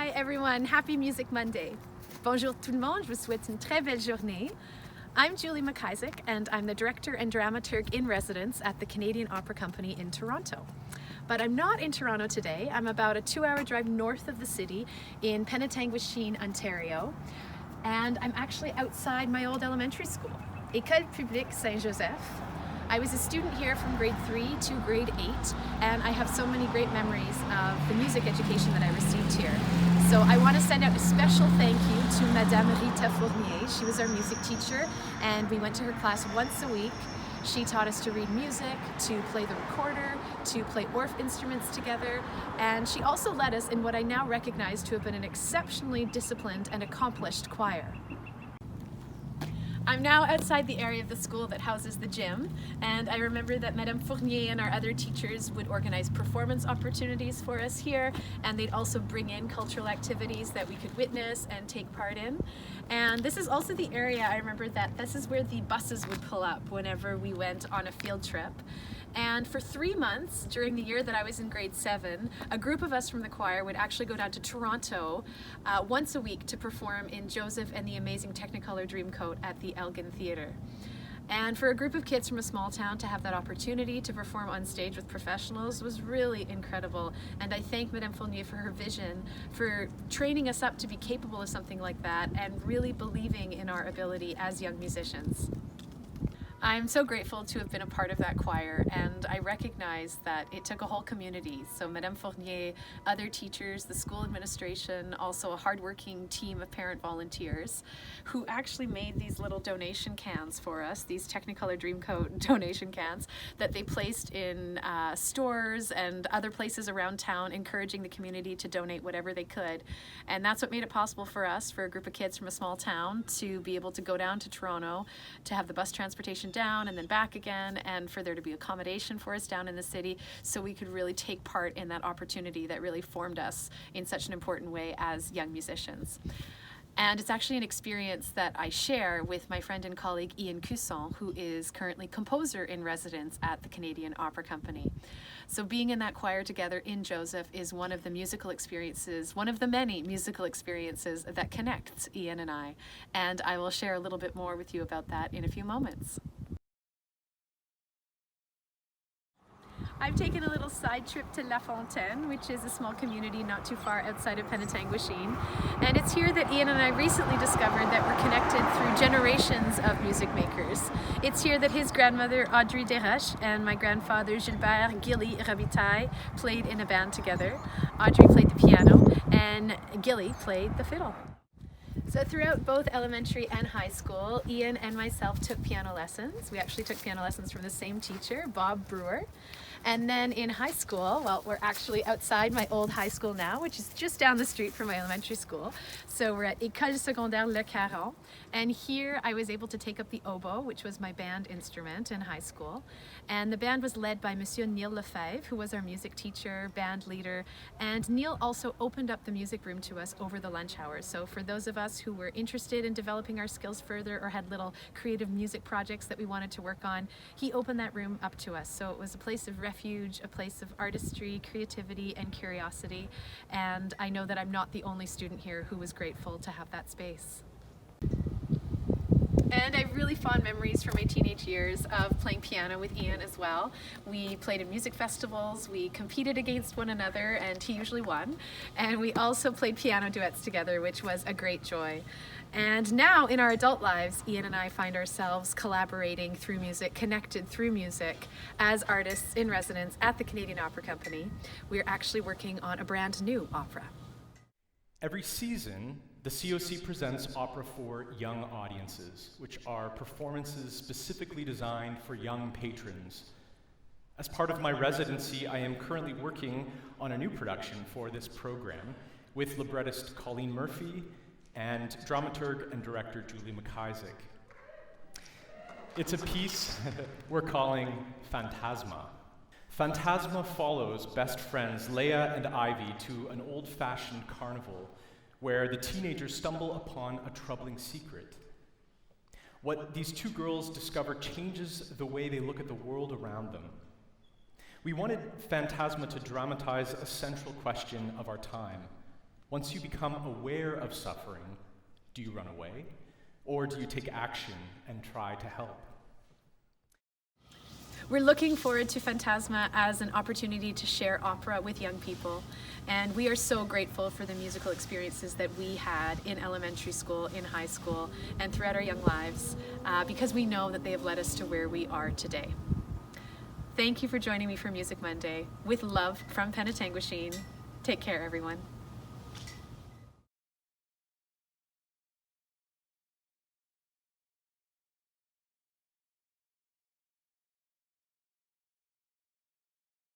Hi everyone, happy Music Monday. Bonjour tout le monde, je vous souhaite une très belle journée. I'm Julie McIsaac and I'm the director and dramaturg in residence at the Canadian Opera Company in Toronto. But I'm not in Toronto today. I'm about a 2-hour drive north of the city in Penetanguishene, Ontario. And I'm actually outside my old elementary school, École Publique Saint-Joseph. I was a student here from grade 3 to grade 8, and I have so many great memories of the music education that I received here. So I want to send out a special thank you to Madame Rita Fournier. She was our music teacher, and we went to her class once a week. She taught us to read music, to play the recorder, to play Orff instruments together, and she also led us in what I now recognize to have been an exceptionally disciplined and accomplished choir. I'm now outside the area of the school that houses the gym, and I remember that Madame Fournier and our other teachers would organize performance opportunities for us here, and they'd also bring in cultural activities that we could witness and take part in. And this is also the area, I remember that this is where the buses would pull up whenever we went on a field trip. And for 3 months during the year that I was in grade 7, a group of us from the choir would actually go down to Toronto once a week to perform in Joseph and the Amazing Technicolor Dreamcoat at the Elgin Theatre. And for a group of kids from a small town to have that opportunity to perform on stage with professionals was really incredible. And I thank Madame Fournier for her vision, for training us up to be capable of something like that and really believing in our ability as young musicians. I'm so grateful to have been a part of that choir, and I recognize that it took a whole community. So Madame Fournier, other teachers, the school administration, also a hardworking team of parent volunteers who actually made these little donation cans for us, these Technicolor Dreamcoat donation cans that they placed in stores and other places around town, encouraging the community to donate whatever they could. And that's what made it possible for us, for a group of kids from a small town, to be able to go down to Toronto, to have the bus transportation down and then back again, and for there to be accommodation for us down in the city so we could really take part in that opportunity that really formed us in such an important way as young musicians. And it's actually an experience that I share with my friend and colleague Ian Cusson, who is currently composer in residence at the Canadian Opera Company. So being in that choir together in Joseph is one of the musical experiences, one of the many musical experiences that connects Ian and I. And I will share a little bit more with you about that in a few moments. I've taken a little side trip to La Fontaine, which is a small community not too far outside of Penetanguishene. And it's here that Ian and I recently discovered that we're connected through generations of music makers. It's here that his grandmother Audrey Desroches and my grandfather Gilbert Gilly Rabitaille played in a band together. Audrey played the piano and Gilly played the fiddle. So throughout both elementary and high school, Ian and myself took piano lessons. We actually took piano lessons from the same teacher, Bob Brewer. And then in high school, well, we're actually outside my old high school now, which is just down the street from my elementary school. So we're at École Secondaire Le Caron. And here I was able to take up the oboe, which was my band instrument in high school. And the band was led by Monsieur Neil Lefebvre, who was our music teacher, band leader. And Neil also opened up the music room to us over the lunch hours. So for those of us who were interested in developing our skills further or had little creative music projects that we wanted to work on, he opened that room up to us. So it was a place of refuge, a place of artistry, creativity, and curiosity. And I know that I'm not the only student here who was grateful to have that space. And I have really fond memories from my teenage years of playing piano with Ian as well. We played in music festivals, we competed against one another, and he usually won. And we also played piano duets together, which was a great joy. And now in our adult lives, Ian and I find ourselves collaborating through music, connected through music as artists in residence at the Canadian Opera Company. We're actually working on a brand new opera. Every season, the COC presents opera for young audiences, which are performances specifically designed for young patrons. As part of my residency, I am currently working on a new production for this program with librettist Colleen Murphy and dramaturg and director Julie McIsaac. It's a piece we're calling Phantasma. Phantasma follows best friends Leia and Ivy to an old-fashioned carnival where the teenagers stumble upon a troubling secret. What these two girls discover changes the way they look at the world around them. We wanted Phantasma to dramatize a central question of our time. Once you become aware of suffering, do you run away? Or do you take action and try to help? We're looking forward to Phantasma as an opportunity to share opera with young people, and we are so grateful for the musical experiences that we had in elementary school, in high school, and throughout our young lives, because we know that they have led us to where we are today. Thank you for joining me for Music Monday. With love from Penetanguishene. Take care, everyone.